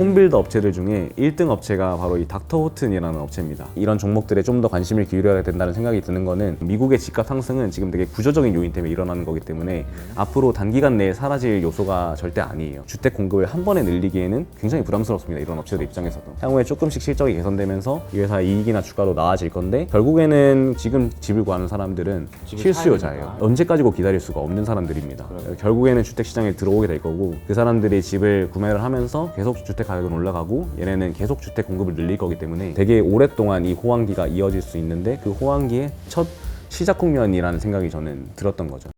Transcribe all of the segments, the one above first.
홈빌더 업체들 중에 1등 업체가 바로 이 닥터 호튼이라는 업체입니다. 이런 종목들에 좀 더 관심을 기울여야 된다는 생각이 드는 거는 미국의 집값 상승은 지금 되게 구조적인 요인 때문에 일어나는 거기 때문에 앞으로 단기간 내에 사라질 요소가 절대 아니에요. 주택 공급을 한 번에 늘리기에는 굉장히 부담스럽습니다. 이런 업체들 입장에서도. 향후에 조금씩 실적이 개선되면서 이 회사 이익이나 주가도 나아질 건데 결국에는 지금 집을 구하는 사람들은 실수요자예요. 언제까지고 기다릴 수가 없는 사람들입니다. 결국에는 주택 시장에 들어오게 될 거고 그 사람들이 집을 구매를 하면서 계속 주택 가격은 올라가고 얘네는 계속 주택 공급을 늘릴 거기 때문에 되게 오랫동안 이 호황기가 이어질 수 있는데 그 호황기의 첫 시작 국면이라는 생각이 저는 들었던 거죠.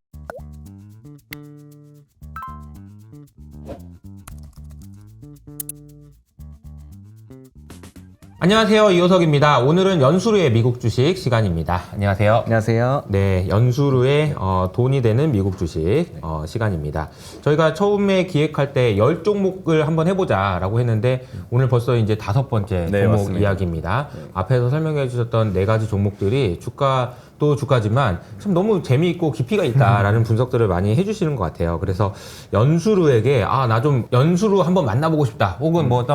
안녕하세요, 이호석입니다. 오늘은 연수루의 미국 주식 시간입니다. 안녕하세요. 안녕하세요. 네, 연수루의 돈이 되는 미국 주식 시간입니다. 저희가 처음에 기획할 때 10종목을 한번 해보자라고 했는데 오늘 벌써 이제 5번째 네, 종목 맞습니다. 이야기입니다. 앞에서 설명해 주셨던 4가지 종목들이 또 주가지만 참 너무 재미있고 깊이가 있다라는 분석들을 많이 해주시는 것 같아요. 그래서 연수루에게 나 좀 연수루 한번 만나보고 싶다. 혹은 뭐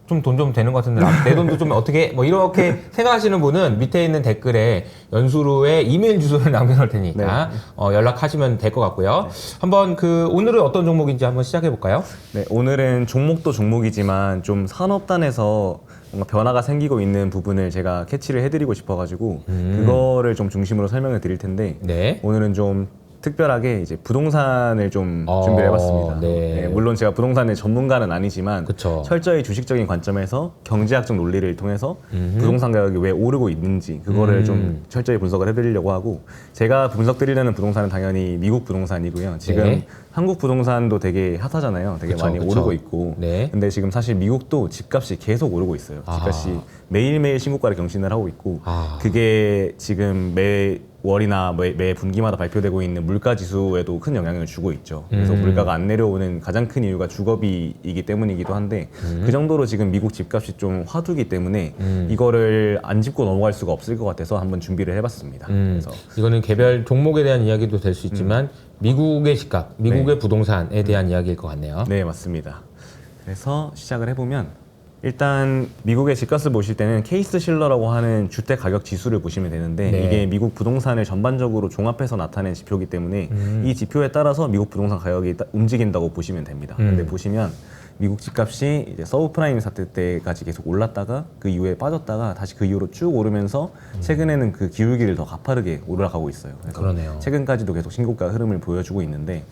좀 돈 좀 되는 것 같은데 내 돈도 좀 어떻게 뭐 이렇게 생각하시는 분은 밑에 있는 댓글에 연수루의 이메일 주소를 남겨놓을 테니까 연락하시면 될 것 같고요. 한번 오늘은 어떤 종목인지 한번 시작해 볼까요? 네, 오늘은 종목도 종목이지만 좀 산업단에서 뭔가 변화가 생기고 있는 부분을 제가 캐치를 해드리고 싶어가지고 그거를 좀 중심으로 설명을 드릴 텐데 네. 오늘은 좀 특별하게 이제 부동산을 좀 준비를 해봤습니다. 네. 물론 제가 부동산의 전문가는 아니지만 그쵸. 철저히 주식적인 관점에서 경제학적 논리를 통해서 부동산 가격이 왜 오르고 있는지 그거를 좀 철저히 분석을 해드리려고 하고 제가 분석드리려는 부동산은 당연히 미국 부동산이고요. 지금 네. 한국 부동산도 되게 핫하잖아요. 되게 많이 오르고 있고. 네. 근데 지금 사실 미국도 집값이 계속 오르고 있어요. 집값이 매일매일 신고가를 경신을 하고 있고 그게 지금 매 월이나 매 분기마다 발표되고 있는 물가 지수에도 큰 영향을 주고 있죠. 그래서 물가가 안 내려오는 가장 큰 이유가 주거비이기 때문이기도 한데 그 정도로 지금 미국 집값이 좀 화두기 때문에 이거를 안 짚고 넘어갈 수가 없을 것 같아서 한번 준비를 해봤습니다. 그래서 이거는 개별 종목에 대한 이야기도 될 수 있지만 미국의 집값, 미국의 부동산에 대한 이야기일 것 같네요. 네, 맞습니다. 그래서 시작을 해보면 일단 미국의 집값을 보실 때는 케이스 실러라고 하는 주택 가격 지수를 보시면 되는데 네. 이게 미국 부동산을 전반적으로 종합해서 나타낸 지표이기 때문에 이 지표에 따라서 미국 부동산 가격이 움직인다고 보시면 됩니다. 근데 보시면 미국 집값이 이제 서브프라임 사태 때까지 계속 올랐다가 그 이후에 빠졌다가 다시 그 이후로 쭉 오르면서 최근에는 그 기울기를 더 가파르게 올라가고 있어요. 그래서 그러네요. 최근까지도 계속 신고가 흐름을 보여주고 있는데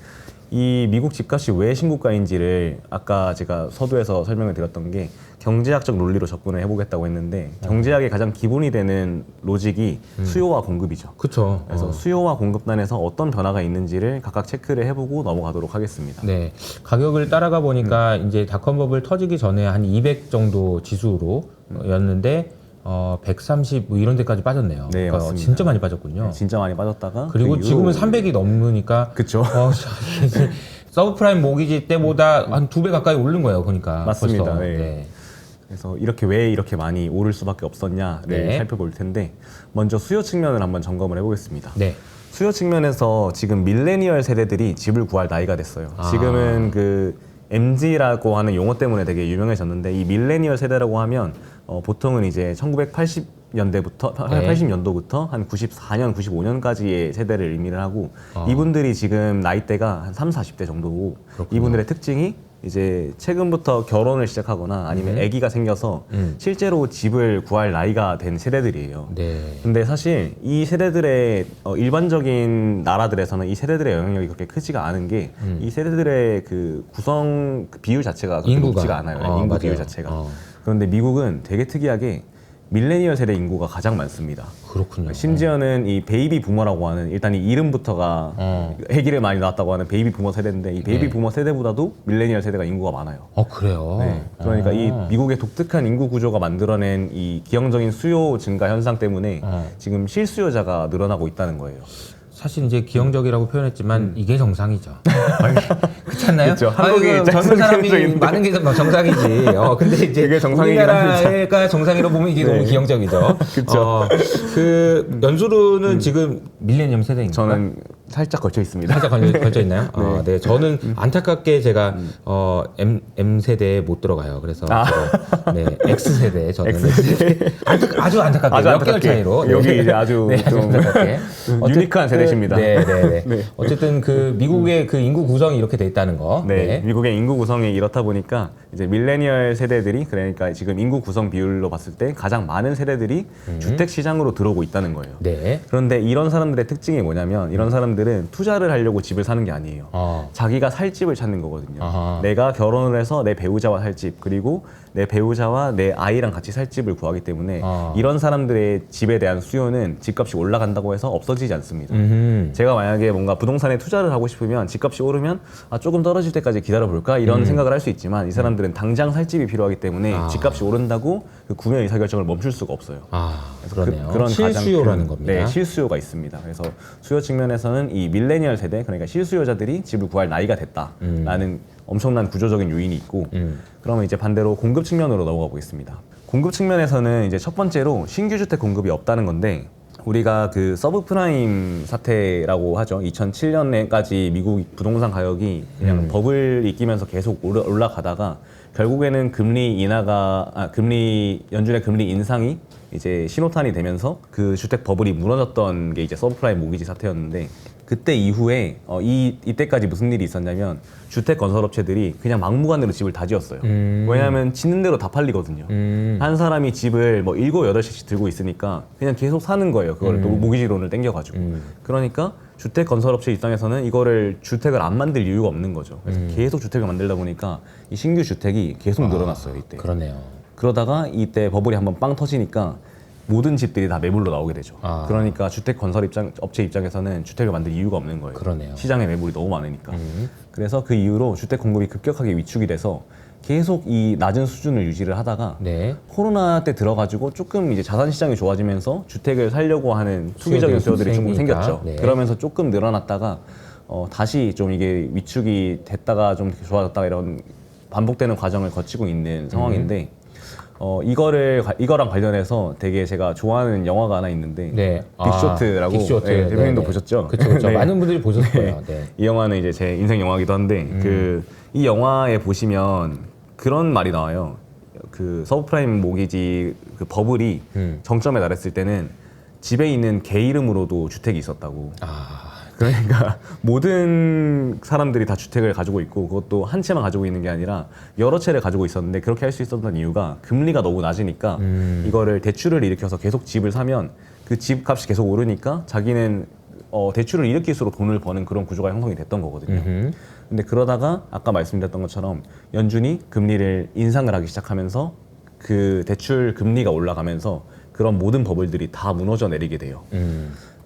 이 미국 집값이 왜 신고가인지를 아까 제가 서두에서 설명을 드렸던 게 경제학적 논리로 접근을 해보겠다고 했는데 경제학의 가장 기본이 되는 로직이 수요와 공급이죠. 그렇죠. 그래서 수요와 공급단에서 어떤 변화가 있는지를 각각 체크를 해보고 넘어가도록 하겠습니다. 네. 가격을 따라가 보니까 이제 닷컴버블 터지기 전에 한 200 정도 지수로 였는데 130 뭐 이런 데까지 빠졌네요. 네, 그러니까 맞습니다. 진짜 많이 빠졌군요. 네, 진짜 많이 빠졌다가 그리고 그 지금은 이후로 300이 넘으니까 그쵸. 서브프라임 모기지 때보다 한 2배 가까이 오른 거예요. 그러니까 맞습니다. 벌써. 네. 그래서 왜 이렇게 많이 오를 수밖에 없었냐를 네. 살펴볼 텐데 먼저 수요 측면을 한번 점검을 해보겠습니다. 네. 수요 측면에서 지금 밀레니얼 세대들이 집을 구할 나이가 됐어요. 지금은 그 MZ라고 하는 용어 때문에 되게 유명해졌는데 이 밀레니얼 세대라고 하면 보통은 이제 1980년대부터 80년도부터 한 94년, 95년까지의 세대를 의미를 하고 이분들이 지금 나이대가 한 3, 40대 정도고 이분들의 특징이 이제 최근부터 결혼을 시작하거나 아니면 아기가 생겨서 실제로 집을 구할 나이가 된 세대들이에요. 네. 근데 사실 이 세대들의 일반적인 나라들에서는 이 세대들의 영향력이 그렇게 크지가 않은 게 이 세대들의 그 구성 비율 자체가 그렇게 인구가. 높지가 않아요. 인구 맞아요. 비율 자체가. 그런데 미국은 되게 특이하게 밀레니얼 세대 인구가 가장 많습니다. 그렇군요. 심지어는 이 베이비 부머라고 하는 일단 이 이름부터가 아기를 많이 낳았다고 하는 베이비 부머 세대인데 이 베이비 부머 세대보다도 밀레니얼 세대가 인구가 많아요. 그래요? 네. 그러니까 이 미국의 독특한 인구 구조가 만들어낸 이 기형적인 수요 증가 현상 때문에 지금 실수요자가 늘어나고 있다는 거예요. 사실 이제 기형적이라고 표현했지만 이게 정상이죠. 그렇지 않나요? 그쵸. 한국의 입장에서는 젊은 사람이 기형적인데. 많은 게 정상이지. 근데 이제 그게 정상이긴 우리나라가 정상이라고 보면 이게 너무 기형적이죠. 그쵸. 그 연수루는 지금 밀레니엄 세대인가요? 저는 살짝 걸쳐 있습니다. 살짝 걸쳐 있나요? 네. 저는 안타깝게 제가 M 세대에 못 들어가요. 그래서 네, X 세대 저는 아주 안타깝게 몇 개월 차이로 여기 이제 아주 네, 좀 안타깝게 유니크한 세대십니다. 네. 어쨌든 그 미국의 그 인구 구성이 이렇게 돼 있다는 거. 네, 미국의 인구 구성이 이렇다 보니까 이제 밀레니얼 세대들이 그러니까 지금 인구 구성 비율로 봤을 때 가장 많은 세대들이 주택 시장으로 들어오고 있다는 거예요. 네. 그런데 이런 사람들의 특징이 뭐냐면 이런 사람들은 투자를 하려고 집을 사는 게 아니에요. 자기가 살 집을 찾는 거거든요. 내가 결혼을 해서 내 배우자와 살 집, 그리고 내 배우자와 내 아이랑 같이 살 집을 구하기 때문에 이런 사람들의 집에 대한 수요는 집값이 올라간다고 해서 없어지지 않습니다. 제가 만약에 뭔가 부동산에 투자를 하고 싶으면 집값이 오르면 조금 떨어질 때까지 기다려볼까 이런 생각을 할 수 있지만 이 사람들은 당장 살 집이 필요하기 때문에 집값이 오른다고 그 구매 의사결정을 멈출 수가 없어요. 그러네요. 그런 실수요라는 겁니다. 네, 실수요가 있습니다. 그래서 수요 측면에서는 이 밀레니얼 세대, 그러니까 실수요자들이 집을 구할 나이가 됐다라는 엄청난 구조적인 요인이 있고, 그러면 이제 반대로 공급 측면으로 넘어가 보겠습니다. 공급 측면에서는 이제 첫 번째로 신규 주택 공급이 없다는 건데, 우리가 그 서브프라임 사태라고 하죠. 2007년에까지 미국 부동산 가격이 그냥 버블이 끼면서 계속 올라가다가 결국에는 연준의 금리 인상이 이제 신호탄이 되면서 그 주택 버블이 무너졌던 게 이제 서브프라임 모기지 사태였는데, 그때 이후에 이때까지 무슨 일이 있었냐면 주택 건설업체들이 그냥 막무가내로 집을 다 지었어요. 왜냐하면 짓는 대로 다 팔리거든요. 한 사람이 집을 뭐 7, 8채씩 들고 있으니까 그냥 계속 사는 거예요. 그걸 또 모기지론을 땡겨가지고. 그러니까 주택 건설업체 입장에서는 이거를 주택을 안 만들 이유가 없는 거죠. 그래서 계속 주택을 만들다 보니까 이 신규 주택이 계속 늘어났어요, 이때. 그러네요. 그러다가 이때 버블이 한번 빵 터지니까 모든 집들이 다 매물로 나오게 되죠. 그러니까 주택 건설 업체 입장에서는 주택을 만들 이유가 없는 거예요. 그러네요. 시장에 매물이 너무 많으니까. 그래서 그 이후로 주택 공급이 급격하게 위축이 돼서 계속 이 낮은 수준을 유지를 하다가 네. 코로나 때 들어가지고 조금 이제 자산 시장이 좋아지면서 주택을 살려고 하는 투기적인 수요들이 조금 생겼죠. 네. 그러면서 조금 늘어났다가 다시 좀 이게 위축이 됐다가 좀 좋아졌다가 이런 반복되는 과정을 거치고 있는 상황인데, 이거랑 관련해서 되게 제가 좋아하는 영화가 하나 있는데, 네. 빅쇼트라고. 빅쇼트. 네, 대표님도 네. 보셨죠? 그렇죠. 네. 많은 분들이 보셨을 거예요. 네. 이 영화는 이제 제 인생 영화이기도 한데, 이 영화에 보시면 그런 말이 나와요. 그 서브프라임 모기지 그 버블이 정점에 달했을 때는 집에 있는 개 이름으로도 주택이 있었다고. 그러니까 모든 사람들이 다 주택을 가지고 있고, 그것도 한 채만 가지고 있는 게 아니라 여러 채를 가지고 있었는데, 그렇게 할 수 있었던 이유가 금리가 너무 낮으니까 이거를 대출을 일으켜서 계속 집을 사면 그 집값이 계속 오르니까 자기는 대출을 일으킬수록 돈을 버는 그런 구조가 형성이 됐던 거거든요. 근데 그러다가 아까 말씀드렸던 것처럼 연준이 금리를 인상을 하기 시작하면서 그 대출 금리가 올라가면서 그런 모든 버블들이 다 무너져 내리게 돼요.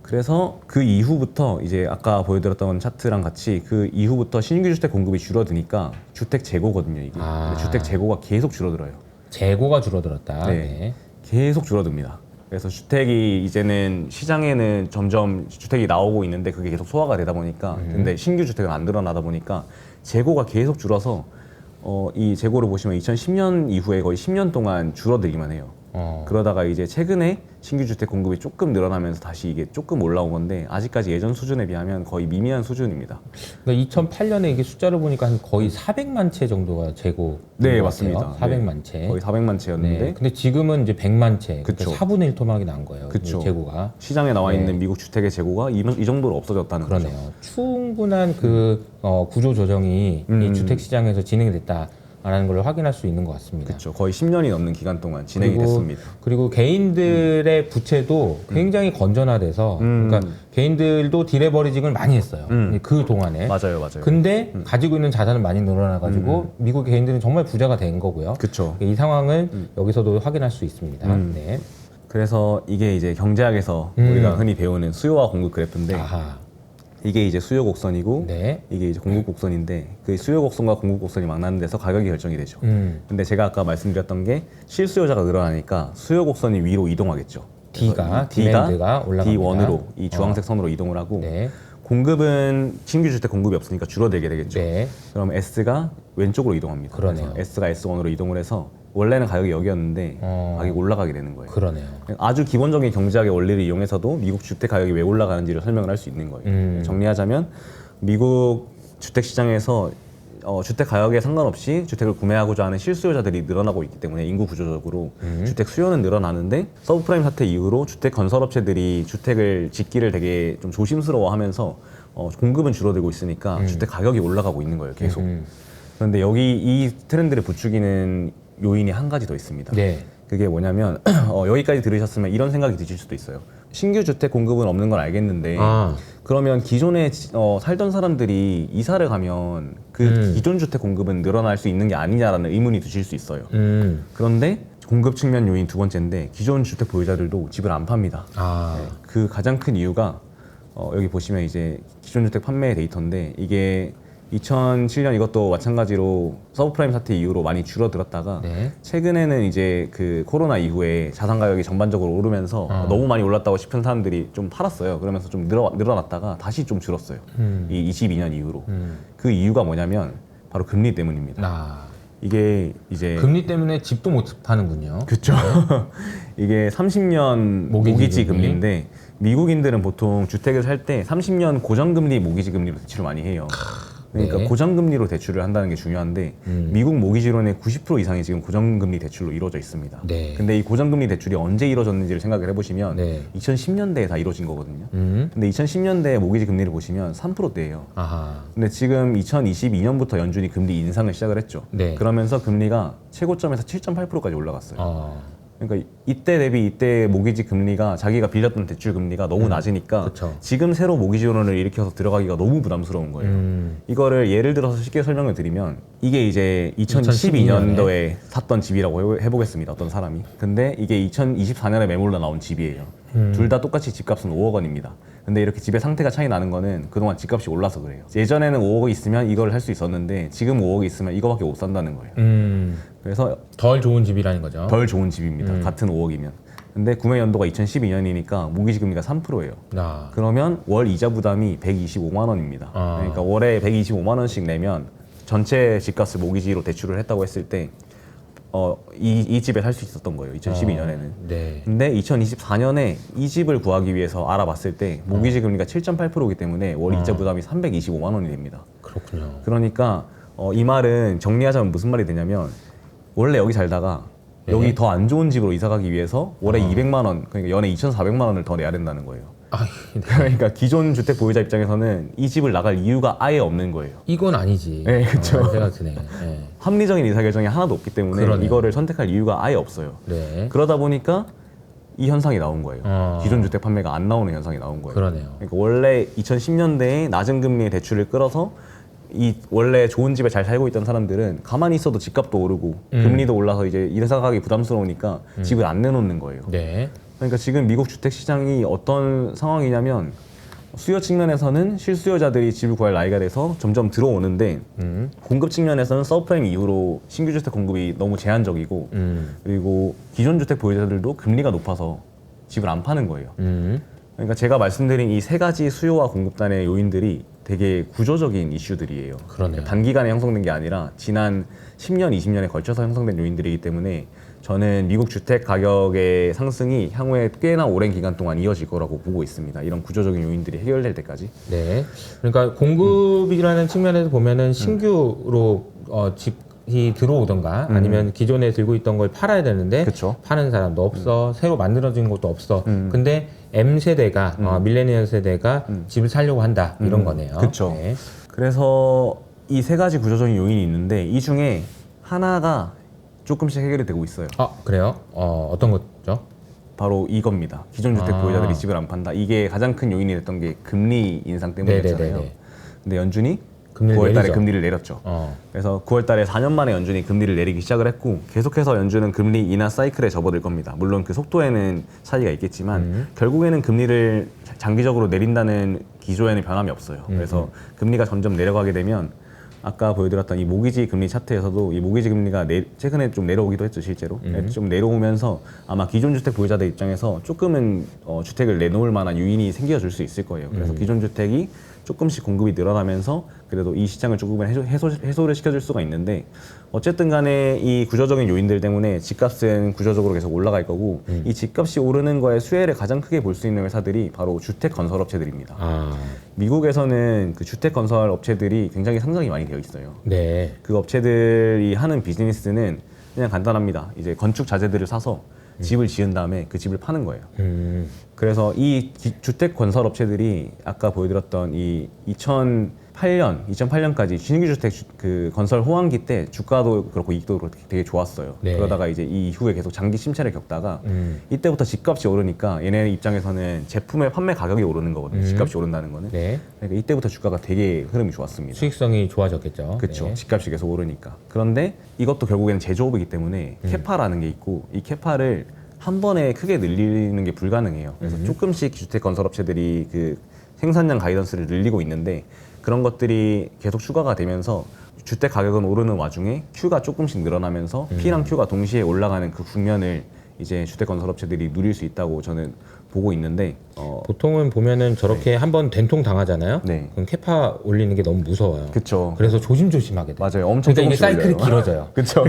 그래서 그 이후부터 이제 아까 보여드렸던 차트랑 같이 그 이후부터 신규 주택 공급이 줄어드니까 주택 재고거든요, 이게. 근데 주택 재고가 계속 줄어들어요. 재고가 줄어들었다. 네. 계속 줄어듭니다. 그래서 주택이 이제는 시장에는 점점 주택이 나오고 있는데 그게 계속 소화가 되다 보니까, 근데 신규 주택은 안 늘어나다 보니까 재고가 계속 줄어서 이 재고를 보시면 2010년 이후에 거의 10년 동안 줄어들기만 해요. 그러다가 이제 최근에 신규 주택 공급이 조금 늘어나면서 다시 이게 조금 올라온 건데, 아직까지 예전 수준에 비하면 거의 미미한 수준입니다. 그러니까 2008년에 이게 숫자를 보니까 한 거의 400만 채 정도가 재고. 네, 맞습니다. 400만 채. 거의 400만 채였는데. 네. 근데 지금은 이제 100만 채. 그쵸. 그러니까 4분의 1 토막이 난 거예요. 그쵸. 재고가. 시장에 나와 네. 있는 미국 주택의 재고가 이 정도로 없어졌다는 거죠. 그러네요. 충분한 그 구조 조정이 이 주택 시장에서 진행이 됐다. 라는 걸 확인할 수 있는 것 같습니다. 그렇죠. 거의 10년이 넘는 기간 동안 진행이 됐습니다. 그리고 개인들의 부채도 굉장히 건전화돼서, 그러니까 개인들도 디레버리징을 많이 했어요. 그 동안에. 맞아요. 근데 가지고 있는 자산은 많이 늘어나가지고 미국 개인들은 정말 부자가 된 거고요. 그렇죠. 이 상황을 여기서도 확인할 수 있습니다. 네. 그래서 이게 이제 경제학에서 우리가 흔히 배우는 수요와 공급 그래프인데, 이게 이제 수요 곡선이고, 네. 이게 이제 공급 곡선인데, 그 수요 곡선과 공급 곡선이 만나는 데서 가격이 결정이 되죠. 근데 제가 아까 말씀드렸던 게 실수요자가 늘어나니까 수요 곡선이 위로 이동하겠죠. 디마인드가 올라갑니다. D1으로 이 주황색 선으로 이동을 하고, 네. 공급은 신규 주택 공급이 없으니까 줄어들게 되겠죠. 네. 그럼 S가 왼쪽으로 이동합니다. 그러네요. 그래서 S가 S1으로 이동을 해서 원래는 가격이 여기였는데 가격이 올라가게 되는 거예요. 그러네요. 아주 기본적인 경제학의 원리를 이용해서도 미국 주택 가격이 왜 올라가는지를 설명을 할 수 있는 거예요. 정리하자면 미국 주택 시장에서 주택 가격에 상관없이 주택을 구매하고자 하는 실수요자들이 늘어나고 있기 때문에 인구 구조적으로 주택 수요는 늘어나는데 서브프라임 사태 이후로 주택 건설업체들이 주택을 짓기를 되게 좀 조심스러워하면서 공급은 줄어들고 있으니까 주택 가격이 올라가고 있는 거예요, 계속. 그런데 여기 이 트렌드를 부추기는 요인이 한 가지 더 있습니다. 네. 그게 뭐냐면 여기까지 들으셨으면 이런 생각이 드실 수도 있어요. 신규 주택 공급은 없는 건 알겠는데 그러면 기존에 살던 사람들이 이사를 가면 그 기존 주택 공급은 늘어날 수 있는 게 아니냐라는 의문이 드실 수 있어요. 그런데 공급 측면 요인 두 번째인데 기존 주택 보유자들도 집을 안 팝니다. 그 가장 큰 이유가 여기 보시면 이제 기존 주택 판매 데이터인데 이게 2007년 이것도 마찬가지로 서브프라임 사태 이후로 많이 줄어들었다가 네. 최근에는 이제 그 코로나 이후에 자산 가격이 전반적으로 오르면서 너무 많이 올랐다고 싶은 사람들이 좀 팔았어요. 그러면서 좀 늘어났다가 다시 좀 줄었어요. 이 22년 이후로. 그 이유가 뭐냐면 바로 금리 때문입니다. 이게 이제 금리 때문에 집도 못 파는군요. 그렇죠. 이게 30년 모기지 금리인데 미국인들은 보통 주택을 살 때 30년 고정금리 모기지 금리로 대출을 많이 해요. 그러니까 네. 고정금리로 대출을 한다는 게 중요한데 미국 모기지론의 90% 이상이 지금 고정금리 대출로 이루어져 있습니다. 네. 근데 이 고정금리 대출이 언제 이루어졌는지를 생각을 해보시면 네. 2010년대에 다 이루어진 거거든요. 근데 2010년대 모기지 금리를 보시면 3%대예요. 근데 지금 2022년부터 연준이 금리 인상을 시작을 했죠. 네. 그러면서 금리가 최고점에서 7.8%까지 올라갔어요. 그러니까 이때 대비 이때 모기지 금리가 자기가 빌렸던 대출 금리가 너무 낮으니까 그쵸. 지금 새로 모기지 원을 일으켜서 들어가기가 너무 부담스러운 거예요. 이거를 예를 들어서 쉽게 설명을 드리면 이게 이제 2012년도에 샀던 집이라고 해보겠습니다. 어떤 사람이. 근데 이게 2024년에 매물로 나온 집이에요. 둘 다 똑같이 집값은 5억 원입니다. 근데 이렇게 집의 상태가 차이 나는 거는 그동안 집값이 올라서 그래요. 예전에는 5억이 있으면 이걸 살 수 있었는데 지금 5억이 있으면 이거밖에 못 산다는 거예요. 그래서 덜 좋은 집이라는 거죠. 덜 좋은 집입니다. 같은 5억이면. 근데 구매 연도가 2012년이니까 모기지 금리가 3%예요. 그러면 월 이자 부담이 125만 원입니다. 그러니까 월에 125만 원씩 내면 전체 집값을 모기지로 대출을 했다고 했을 때 이 집에 살 수 있었던 거예요. 2012년에는. 네. 근데 2024년에 이 집을 구하기 위해서 알아봤을 때 모기지 금리가 7.8%이기 때문에 월 이자 부담이 325만 원이 됩니다. 그렇군요. 그러니까 이 말은 정리하자면 무슨 말이 되냐면 원래 여기 살다가 네. 여기 더 안 좋은 집으로 이사 가기 위해서 월에 200만 원, 그러니까 연에 2,400만 원을 더 내야 된다는 거예요. 네. 그러니까 기존 주택 보유자 입장에서는 이 집을 나갈 이유가 아예 없는 거예요. 이건 아니지. 네, 그쵸. 생각 드네. 네. 합리적인 이사 결정이 하나도 없기 때문에 그러네요. 이거를 선택할 이유가 아예 없어요. 네. 그러다 보니까 이 현상이 나온 거예요. 어. 기존 주택 판매가 안 나오는 현상이 나온 거예요. 그러네요. 그러니까 원래 2010년대에 낮은 금리의 대출을 끌어서 이 원래 좋은 집에 잘 살고 있던 사람들은 가만히 있어도 집값도 오르고 금리도 올라서 이제 이사 가기 부담스러우니까 집을 안 내놓는 거예요. 네. 그러니까 지금 미국 주택 시장이 어떤 상황이냐면 수요 측면에서는 실수요자들이 집을 구할 나이가 돼서 점점 들어오는데 공급 측면에서는 서브프라임 이후로 신규 주택 공급이 너무 제한적이고 그리고 기존 주택 보유자들도 금리가 높아서 집을 안 파는 거예요. 그러니까 제가 말씀드린 이 세 가지 수요와 공급단의 요인들이 되게 구조적인 이슈들이에요. 그러네요. 단기간에 형성된 게 아니라 지난 10년, 20년에 걸쳐서 형성된 요인들이기 때문에 저는 미국 주택 가격의 상승이 향후에 꽤나 오랜 기간 동안 이어질 거라고 보고 있습니다. 이런 구조적인 요인들이 해결될 때까지. 네. 그러니까 공급이라는 측면에서 보면은 신규로 집이 들어오던가 아니면 기존에 들고 있던 걸 팔아야 되는데 그쵸. 파는 사람도 없어. 새로 만들어진 것도 없어. 근데 M세대가 밀레니얼 세대가 집을 살려고 한다. 이런 거네요. 그쵸. 네. 그래서 이 세 가지 구조적인 요인이 있는데 이 중에 하나가 조금씩 해결이 되고 있어요. 그래요? 어떤 거죠? 바로 이겁니다. 기존 주택 보유자들이 집을 안 판다. 이게 가장 큰 요인이 됐던 게 금리 인상 때문이었잖아요. 네네네네. 근데 연준이 금리를 9월 달에 내리죠. 금리를 내렸죠. 그래서 9월 달에 4년 만에 연준이 금리를 내리기 시작을 했고 계속해서 연준은 금리 인하 사이클에 접어들 겁니다. 물론 그 속도에는 차이가 있겠지만 결국에는 금리를 장기적으로 내린다는 기조에는 변함이 없어요. 그래서 금리가 점점 내려가게 되면 아까 보여드렸던 이 모기지 금리 차트에서도 이 모기지 금리가 최근에 좀 내려오기도 했죠, 실제로. 좀 내려오면서 아마 기존 주택 보유자들 입장에서 조금은 주택을 내놓을 만한 유인이 생겨줄 수 있을 거예요. 그래서 기존 주택이 조금씩 공급이 늘어나면서 그래도 이 시장을 조금은 해소를 시켜줄 수가 있는데 어쨌든 간에 이 구조적인 요인들 때문에 집값은 구조적으로 계속 올라갈 거고 이 집값이 오르는 거에 수혜를 가장 크게 볼 수 있는 회사들이 바로 주택 건설 업체들입니다. 미국에서는 그 주택 건설 업체들이 굉장히 상장이 많이 되어 있어요. 네. 그 업체들이 하는 비즈니스는 그냥 간단합니다. 이제 건축 자재들을 사서 집을 지은 다음에 그 집을 파는 거예요. 그래서 이 주택 건설 업체들이 아까 보여드렸던 이 2008년까지 신규 주택 그 건설 호황기 때 주가도 그렇고 이익도 그렇고 되게 좋았어요. 네. 그러다가 이제 이 이후에 계속 장기 침체를 겪다가 이때부터 집값이 오르니까 얘네 입장에서는 제품의 판매 가격이 오르는 거거든요. 집값이 오른다는 거는. 네. 그러니까 이때부터 주가가 되게 흐름이 좋았습니다. 수익성이 좋아졌겠죠. 그렇죠. 네. 집값이 계속 오르니까. 그런데 이것도 결국에는 제조업이기 때문에 캐파라는 게 있고 이 캐파를 한 번에 크게 늘리는 게 불가능해요. 그래서 조금씩 주택 건설 업체들이 그 생산량 가이던스를 늘리고 있는데 그런 것들이 계속 추가가 되면서 주택 가격은 오르는 와중에 Q가 조금씩 늘어나면서 P랑 Q가 동시에 올라가는 그 국면을 이제 주택 건설 업체들이 누릴 수 있다고 저는 보고 있는데 보통은 보면은 저렇게 한번 된통 당하잖아요. 네. 그럼 캐파 올리는 게 너무 무서워요. 그쵸. 그래서 조심조심하게 돼요. 맞아요. 엄청 그러니까 이게 조금씩 사이클이 올려요. 길어져요. 그쵸.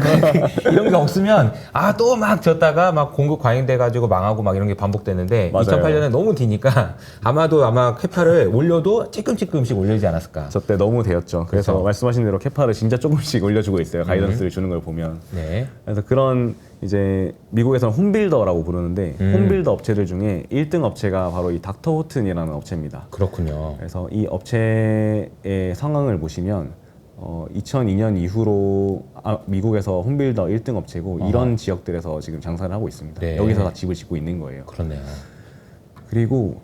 이런 게 없으면 또 막 졌다가 막 공급 과잉돼 가지고 망하고 막 이런 게 반복되는데 맞아요. 2008년에 너무 뒤니까 아마 캐파를 올려도 찔끔찔끔씩 올리지 않았을까. 저 때 너무 되었죠. 그래서 그렇죠. 말씀하신 대로 캐파를 진짜 조금씩 올려주고 있어요. 가이던스를 주는 걸 보면. 네. 그래서 그런 이제 미국에서는 홈빌더라고 부르는데 홈빌더 업체들 중에 1등 업체가 바로 이 닥터 호튼이라는 업체입니다. 그렇군요. 그래서 이 업체의 상황을 보시면 2002년 이후로 미국에서 홈빌더 1등 업체고 이런 지역들에서 지금 장사를 하고 있습니다. 네. 여기서 다 집을 짓고 있는 거예요. 그렇네요. 그리고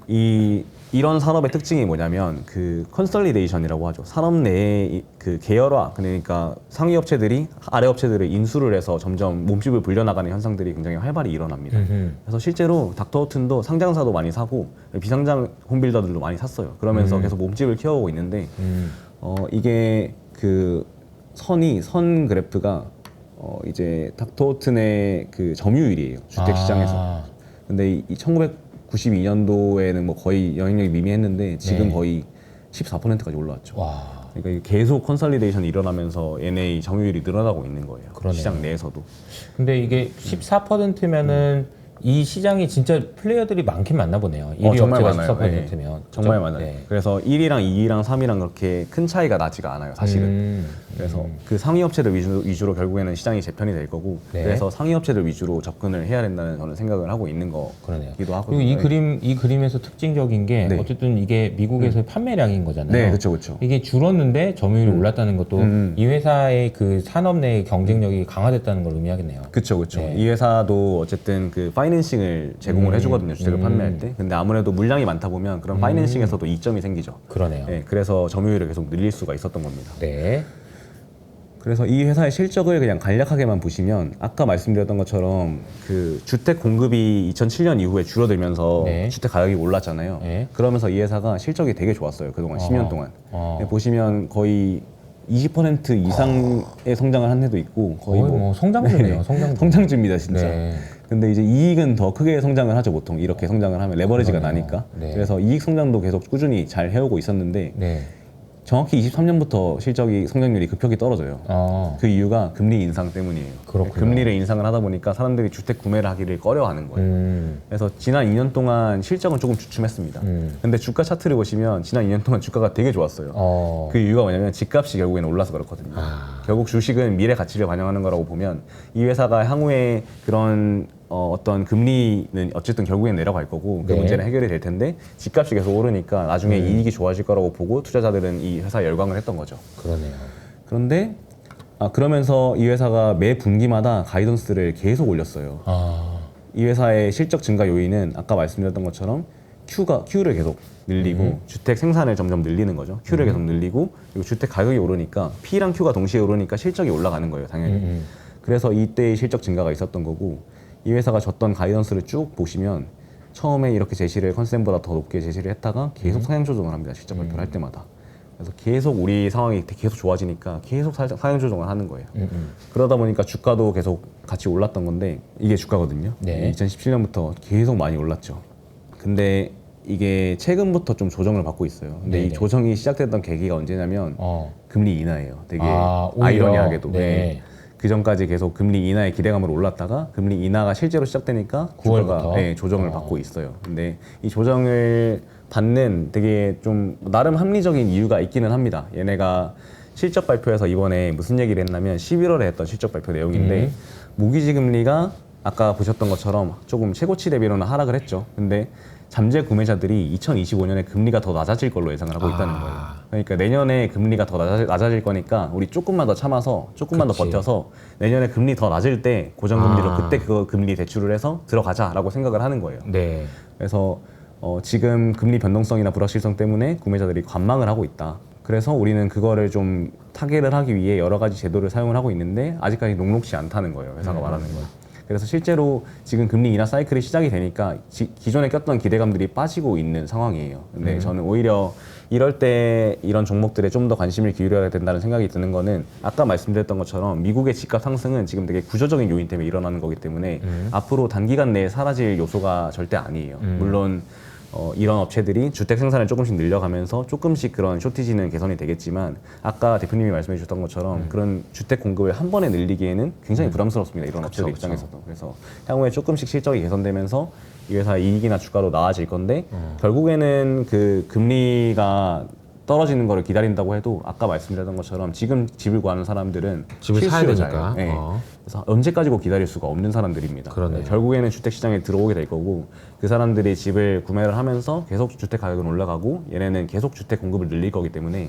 이런 산업의 특징이 뭐냐면 그 컨설리데이션이라고 하죠. 산업 내의 그 계열화, 그러니까 상위 업체들이 아래 업체들을 인수를 해서 점점 몸집을 불려나가는 현상들이 굉장히 활발히 일어납니다. 그래서 실제로 닥터 호튼도 상장사도 많이 사고 비상장 홈빌더들도 많이 샀어요. 그러면서 계속 몸집을 키워오고 있는데 이게 그 선 그래프가 이제 닥터 호튼의 그 점유율이에요. 주택 시장에서. 근데 이 1992년도에는 뭐 거의 영향력이 미미했는데 지금 네. 거의 14%까지 올라왔죠. 와. 그러니까 이게 계속 컨설리데이션이 일어나면서 얘네 점유율이 늘어나고 있는 거예요. 그러네요. 시장 내에서도. 근데 이게 14%면은 이 시장이 진짜 플레이어들이 많긴 많나 보네요. 1위 정말 업체가 많아요. 14%면. 정말 많아요. 그래서 1위랑 2위랑 3위랑 그렇게 큰 차이가 나지가 않아요, 사실은. 그래서 그 상위 업체들 위주로 결국에는 시장이 재편이 될 거고 네. 그래서 상위 업체들 위주로 접근을 해야 된다는 저는 생각을 하고 있는 그러네요. 거기도 하거든요. 그리고 이 그림에서 특징적인 게 네. 어쨌든 이게 미국에서의 판매량인 거잖아요. 네, 그렇죠, 그렇죠. 이게 줄었는데 점유율이 올랐다는 것도 이 회사의 그 산업 내의 경쟁력이 강화됐다는 걸 의미하겠네요. 그렇죠, 그렇죠. 네. 이 회사도 어쨌든 그 파이낸싱을 제공을 해주거든요, 주택을 판매할 때. 근데 아무래도 물량이 많다 보면 그런 파이낸싱에서도 이점이 생기죠. 그러네요. 네, 그래서 점유율을 계속 늘릴 수가 있었던 겁니다. 네. 그래서 이 회사의 실적을 그냥 간략하게만 보시면 아까 말씀드렸던 것처럼 그 주택 공급이 2007년 이후에 줄어들면서 네. 주택 가격이 올랐잖아요. 네. 그러면서 이 회사가 실적이 되게 좋았어요. 그동안 10년 동안. 네, 보시면 거의 20% 이상의 성장을 한 해도 있고 거의 뭐 성장주네요. 성장주. 성장주입니다, 진짜. 네. 근데 이제 이익은 더 크게 성장을 하죠, 보통. 이렇게 성장을 하면 레버리지가 그러네요. 나니까. 네. 그래서 이익 성장도 계속 꾸준히 잘 해오고 있었는데 네. 정확히 23년부터 실적이 성장률이 급격히 떨어져요. 그 이유가 금리 인상 때문이에요. 그렇군요. 금리를 인상을 하다 보니까 사람들이 주택 구매를 하기를 꺼려하는 거예요. 그래서 지난 2년 동안 실적은 조금 주춤했습니다. 근데 주가 차트를 보시면 지난 2년 동안 주가가 되게 좋았어요. 그 이유가 뭐냐면 집값이 결국에는 올라서 그렇거든요. 결국 주식은 미래 가치를 반영하는 거라고 보면 이 회사가 향후에 그런 어떤 금리는 어쨌든 결국엔 내려갈 거고 그 네. 문제는 해결이 될 텐데 집값이 계속 오르니까 나중에 이익이 좋아질 거라고 보고 투자자들은 이 회사에 열광을 했던 거죠. 그러네요. 그런데 그러면서 이 회사가 매 분기마다 가이던스를 계속 올렸어요. 이 회사의 실적 증가 요인은 아까 말씀드렸던 것처럼 Q를 계속 늘리고 주택 생산을 점점 늘리는 거죠. Q를 계속 늘리고 그리고 주택 가격이 오르니까 P랑 Q가 동시에 오르니까 실적이 올라가는 거예요, 당연히. 그래서 이때의 실적 증가가 있었던 거고 이 회사가 줬던 가이던스를 쭉 보시면 처음에 이렇게 제시를 컨센보다 더 높게 제시를 했다가 계속 상향 조정을 합니다. 실적 발표를 할 때마다. 그래서 계속 우리 상황이 계속 좋아지니까 계속 상향 조정을 하는 거예요. 그러다 보니까 주가도 계속 같이 올랐던 건데 이게 주가거든요. 네. 2017년부터 계속 많이 올랐죠. 근데 이게 최근부터 좀 조정을 받고 있어요. 근데 네네. 이 조정이 시작됐던 계기가 언제냐면 금리 인하예요. 되게 오히려? 아이러니하게도. 네. 그 전까지 계속 금리 인하의 기대감으로 올랐다가 금리 인하가 실제로 시작되니까 9월부터? 주가가 조정을 받고 있어요. 근데 이 조정을 받는 되게 좀 나름 합리적인 이유가 있기는 합니다. 얘네가 실적 발표에서 이번에 무슨 얘기를 했냐면 11월에 했던 실적 발표 내용인데 모기지 금리가 아까 보셨던 것처럼 조금 최고치 대비로는 하락을 했죠. 근데 잠재 구매자들이 2025년에 금리가 더 낮아질 걸로 예상을 하고 있다는 거예요. 그러니까 내년에 금리가 더 낮아질 거니까 우리 조금만 더 참아서 조금만 더 버텨서 내년에 금리 더 낮을 때 고정금리로 그때 그 금리 대출을 해서 들어가자라고 생각을 하는 거예요. 네. 그래서 지금 금리 변동성이나 불확실성 때문에 구매자들이 관망을 하고 있다. 그래서 우리는 그거를 좀 타개를 하기 위해 여러 가지 제도를 사용을 하고 있는데 아직까지 녹록지 않다는 거예요. 회사가 말하는 건. 그래서 실제로 지금 금리 인하 사이클이 시작이 되니까 기존에 꼈던 기대감들이 빠지고 있는 상황이에요. 근데 저는 오히려 이럴 때 이런 종목들에 좀 더 관심을 기울여야 된다는 생각이 드는 거는 아까 말씀드렸던 것처럼 미국의 집값 상승은 지금 되게 구조적인 요인 때문에 일어나는 거기 때문에 앞으로 단기간 내에 사라질 요소가 절대 아니에요. 물론 이런 업체들이 주택 생산을 조금씩 늘려가면서 조금씩 그런 쇼티지는 개선이 되겠지만 아까 대표님이 말씀해 주셨던 것처럼 그런 주택 공급을 한 번에 늘리기에는 굉장히 부담스럽습니다. 이런 업체들 입장에서도. 그래서 향후에 조금씩 실적이 개선되면서 이 회사 이익이나 주가도 나아질 건데 결국에는 그 금리가 떨어지는 거를 기다린다고 해도 아까 말씀드렸던 것처럼 지금 집을 구하는 사람들은 집을 사야 실수요자예요. 되니까. 네. 그래서 언제까지고 기다릴 수가 없는 사람들입니다. 그러네요. 결국에는 주택 시장에 들어오게 될 거고 그 사람들이 집을 구매를 하면서 계속 주택 가격은 올라가고 얘네는 계속 주택 공급을 늘릴 거기 때문에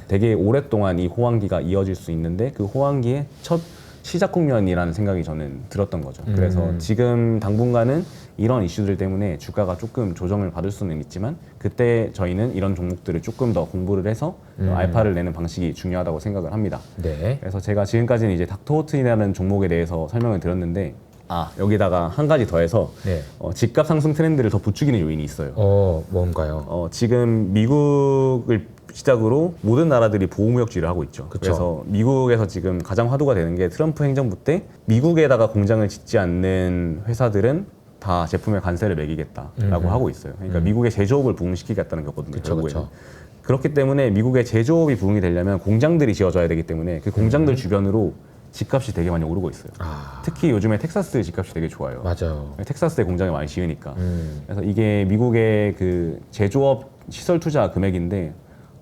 되게 오랫동안 이 호황기가 이어질 수 있는데 그 호황기의 첫 시작 국면이라는 생각이 저는 들었던 거죠. 그래서 지금 당분간은 이런 이슈들 때문에 주가가 조금 조정을 받을 수는 있지만 그때 저희는 이런 종목들을 조금 더 공부를 해서 알파를 내는 방식이 중요하다고 생각을 합니다. 네. 그래서 제가 지금까지는 이제 닥터호튼이라는 종목에 대해서 설명을 드렸는데 여기다가 한 가지 더해서 네. 집값 상승 트렌드를 더 부추기는 요인이 있어요. 뭔가요? 지금 미국을 시작으로 모든 나라들이 보호무역주의를 하고 있죠. 그쵸. 그래서 미국에서 지금 가장 화두가 되는 게 트럼프 행정부 때 미국에다가 공장을 짓지 않는 회사들은 다 제품에 관세를 매기겠다라고 하고 있어요. 그러니까 미국의 제조업을 부흥시키겠다는 거거든요. 그쵸, 결국에는. 그쵸. 그렇기 때문에 미국의 제조업이 부흥이 되려면 공장들이 지어져야 되기 때문에 그 공장들 주변으로 집값이 되게 많이 오르고 있어요. 특히 요즘에 텍사스 집값이 되게 좋아요. 맞아요. 텍사스에 공장을 많이 지으니까. 그래서 이게 미국의 그 제조업 시설 투자 금액인데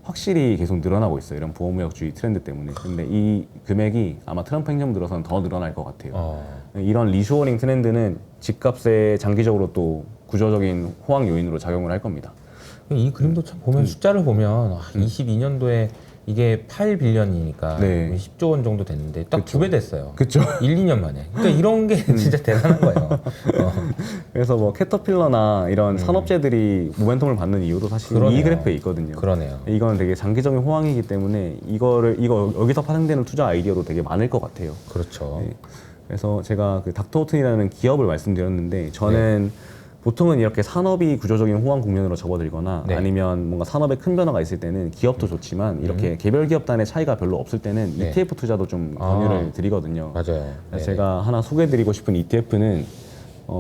확실히 계속 늘어나고 있어요. 이런 보호무역주의 트렌드 때문에. 근데 이 금액이 아마 트럼프 행정 들어서는 더 늘어날 것 같아요. 이런 리쇼어링 트렌드는 집값에 장기적으로 또 구조적인 호황 요인으로 작용을 할 겁니다. 이 그림도 참 보면 숫자를 보면 22년도에 이게 8빌리언이니까 네. 10조 원 정도 됐는데 딱 2배 됐어요. 그렇죠. 1, 2년 만에. 그러니까 이런 게 진짜 대단한 거예요. 그래서 뭐 캐터필러나 이런 산업재들이 모멘텀을 받는 이유도 사실 그러네요. 이 그래프에 있거든요. 그러네요. 이건 되게 장기적인 호황이기 때문에 이거 여기서 파생되는 투자 아이디어도 되게 많을 것 같아요. 그렇죠. 네. 그래서 제가 그 닥터호튼이라는 기업을 말씀드렸는데 저는 보통은 이렇게 산업이 구조적인 호황 국면으로 접어들거나 네. 아니면 뭔가 산업에 큰 변화가 있을 때는 기업도 좋지만 이렇게 개별 기업 단의 차이가 별로 없을 때는 네. ETF 투자도 좀 권유를 드리거든요. 맞아요. 그래서 제가 하나 소개해드리고 싶은 ETF는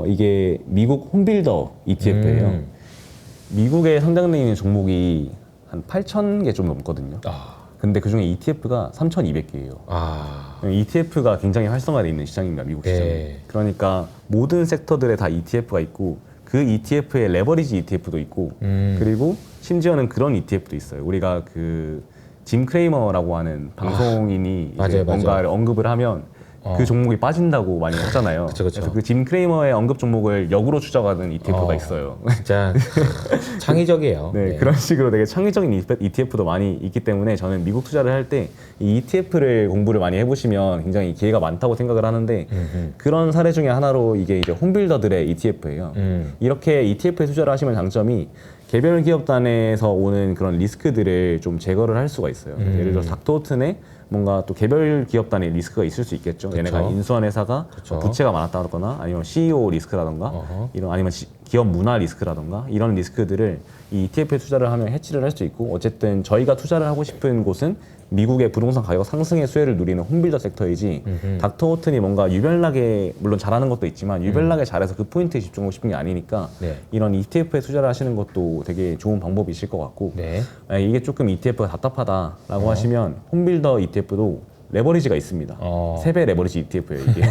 이게 미국 홈빌더 ETF예요. 미국에 상장되어 있는 종목이 한 8,000개 좀 넘거든요. 근데 그중에 ETF가 3,200개예요. ETF가 굉장히 활성화되어 있는 시장입니다. 미국 시장에. 네. 그러니까 모든 섹터들에 다 ETF가 있고 그 ETF에 레버리지 ETF도 있고 그리고 심지어는 그런 ETF도 있어요. 우리가 그 짐 크레이머라고 하는 방송인이 이제 맞아요. 뭔가를 언급을 하면 그 종목이 빠진다고 많이 하잖아요. 그쵸. 그래서 그 짐 크레이머의 언급 종목을 역으로 추적하는 ETF가 있어요. 진짜 창의적이에요. 네, 그런 식으로 되게 창의적인 ETF도 많이 있기 때문에 저는 미국 투자를 할 때 이 ETF를 공부를 많이 해보시면 굉장히 기회가 많다고 생각을 하는데 그런 사례 중에 하나로 이게 이제 홈빌더들의 ETF예요. 이렇게 ETF에 투자를 하시면 장점이 개별 기업 단에서 오는 그런 리스크들을 좀 제거를 할 수가 있어요. 예를 들어 닥터호튼에 뭔가 또 개별 기업 단의 리스크가 있을 수 있겠죠. 얘네가 인수한 회사가 부채가 많았다거나 아니면 CEO 리스크라던가 이런 아니면 기업 문화 리스크라던가 이런 리스크들을 이 ETF에 투자를 하면 해치를 할 수 있고 어쨌든 저희가 투자를 하고 싶은 곳은 미국의 부동산 가격 상승의 수혜를 누리는 홈빌더 섹터이지 닥터 호튼이 뭔가 유별나게 물론 잘하는 것도 있지만 유별나게 잘해서 그 포인트에 집중하고 싶은 게 아니니까 네. 이런 ETF에 투자를 하시는 것도 되게 좋은 방법이실 것 같고 네. 이게 조금 ETF가 답답하다라고 하시면 홈빌더 ETF도 레버리지가 있습니다. 3배 레버리지 ETF예요, 이게.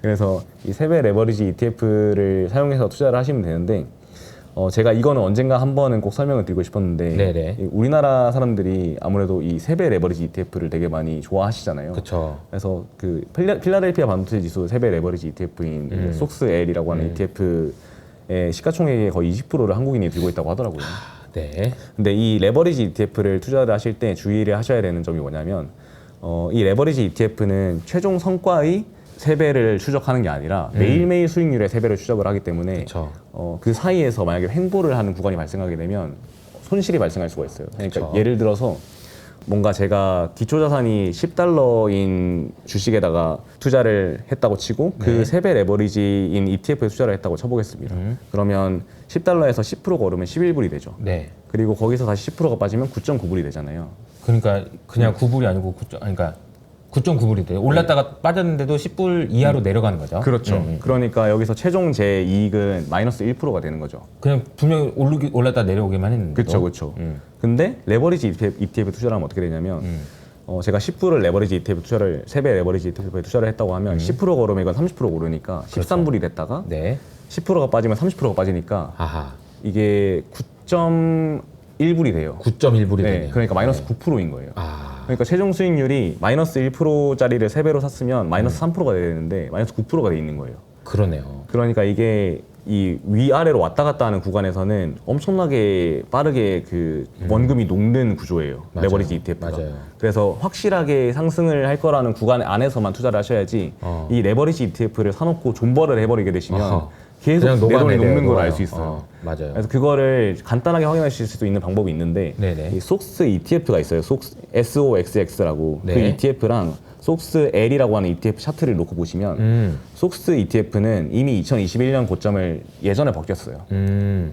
그래서 이 3배 레버리지 ETF를 사용해서 투자를 하시면 되는데 제가 이거는 언젠가 한 번은 꼭 설명을 드리고 싶었는데 네네. 이 우리나라 사람들이 아무래도 이 3배 레버리지 ETF를 되게 많이 좋아하시잖아요. 그렇죠. 그래서 그 필라델피아 반도체 지수 3배 레버리지 ETF인 속스L이라고 하는 ETF의 시가총액의 거의 20%를 한국인이 들고 있다고 하더라고요. 네. 근데 이 레버리지 ETF를 투자를 하실 때 주의를 하셔야 되는 점이 뭐냐면 이 레버리지 ETF는 최종 성과의 3배를 추적하는 게 아니라 매일매일 수익률의 3배를 추적을 하기 때문에 그쵸. 그 사이에서 만약에 횡보를 하는 구간이 발생하게 되면 손실이 발생할 수가 있어요. 그러니까 그쵸. 예를 들어서 뭔가 제가 기초자산이 $10인 주식에다가 투자를 했다고 치고 그 3배 레버리지인 ETF에 투자를 했다고 쳐보겠습니다. 그러면 $10에서 10%가 오르면 11불이 되죠. 네. 그리고 거기서 다시 10%가 빠지면 9.9불이 되잖아요. 그러니까 그냥 9불이 아니고 9.9불이 돼요. 올랐다가 빠졌는데도 10불 이하로 내려가는 거죠. 그렇죠. 그러니까 여기서 최종 제 이익은 마이너스 1%가 되는 거죠. 그냥 분명히 올랐다 내려오기만 했는데. 그렇죠, 그렇죠. 근데 레버리지 ETF 투자를 하면 어떻게 되냐면 제가 10불을 레버리지 ETF 투자를 3배 레버리지 ETF에 투자를 했다고 하면 10%가 오르면 이건 30%가 오르니까 13불이 됐다가 네. 10%가 빠지면 30%가 빠지니까 아하. 이게 9.1불이 돼요. 9.1불이 네, 되네요. 그러니까 마이너스 9%인 거예요. 아. 그러니까 최종 수익률이 마이너스 1%짜리를 3배로 샀으면 마이너스 3%가 돼야 되는데 마이너스 9%가 돼 있는 거예요. 그러네요. 그러니까 이게 이 위아래로 왔다 갔다 하는 구간에서는 엄청나게 빠르게 그 원금이 녹는 구조예요. 맞아요. 레버리지 ETF가. 맞아요. 그래서 확실하게 상승을 할 거라는 구간 안에서만 투자를 하셔야지 이 레버리지 ETF를 사놓고 존버를 해버리게 되시면 어허. 계속 그냥 내 돈이 녹아내려요, 녹는 걸 녹아요. 알 수 있어요. 맞아요. 그래서 그거를 간단하게 확인하실 수도 있는 방법이 있는데 네네. 이 속스 ETF가 있어요. SOXX라고 네. 그 ETF랑 속스L이라고 하는 ETF 차트를 놓고 보시면 속스 ETF는 이미 2021년 고점을 예전에 벗겼어요.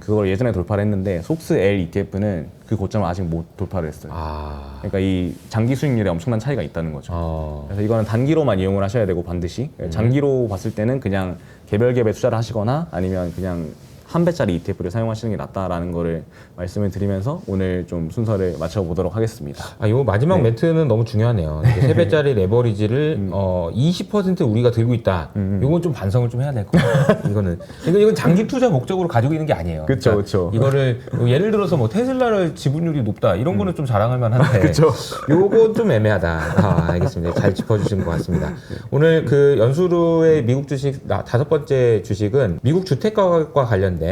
그걸 예전에 돌파를 했는데 속스L ETF는 그 고점을 아직 못 돌파를 했어요. 아. 그러니까 이 장기 수익률에 엄청난 차이가 있다는 거죠. 그래서 이거는 단기로만 이용을 하셔야 되고 반드시 장기로 봤을 때는 그냥 개별 갭에 투자를 하시거나 아니면 그냥 한 배짜리 ETF를 사용하시는 게 낫다라는 거를 말씀을 드리면서 오늘 좀 순서를 맞춰보도록 하겠습니다. 아, 요 마지막 멘트는 너무 중요하네요. 3배짜리 레버리지를 20% 우리가 들고 있다. 요건 좀 반성을 좀 해야 될 것 같아요. 이건 장기 투자 목적으로 가지고 있는 게 아니에요. 그쵸, 그쵸. 이거를 예를 들어서 뭐 테슬라를 지분율이 높다 이런 거는 좀 자랑할 만한데 그쵸. 요건 좀 애매하다. 알겠습니다. 잘 짚어주신 것 같습니다. 오늘 그 연수루의 미국 주식 5번째 주식은 미국 주택 가격과 관련된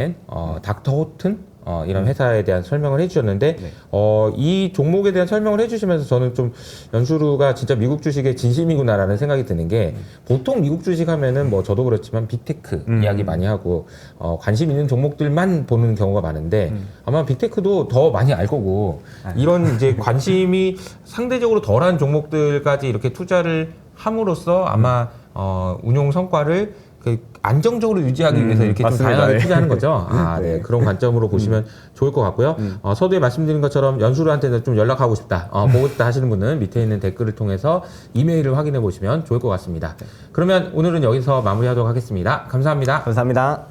닥터 호튼 이런 회사에 대한 설명을 해주셨는데 이 종목에 대한 설명을 해주시면서 저는 좀 연수루가 진짜 미국 주식의 진심이구나라는 생각이 드는 게 보통 미국 주식 하면은 뭐 저도 그렇지만 빅테크 이야기 많이 하고 관심 있는 종목들만 보는 경우가 많은데 아마 빅테크도 더 많이 알 거고 이런 이제 관심이 상대적으로 덜한 종목들까지 이렇게 투자를 함으로써 아마 운용 성과를 안정적으로 유지하기 위해서 이렇게 좀 맞습니다. 다양하게 네. 투자하는 거죠. 네. 그런 관점으로 보시면 좋을 것 같고요. 서두에 말씀드린 것처럼 연수루한테는 좀 연락하고 싶다, 보고 싶다 하시는 분은 밑에 있는 댓글을 통해서 이메일을 확인해 보시면 좋을 것 같습니다. 그러면 오늘은 여기서 마무리하도록 하겠습니다. 감사합니다. 감사합니다.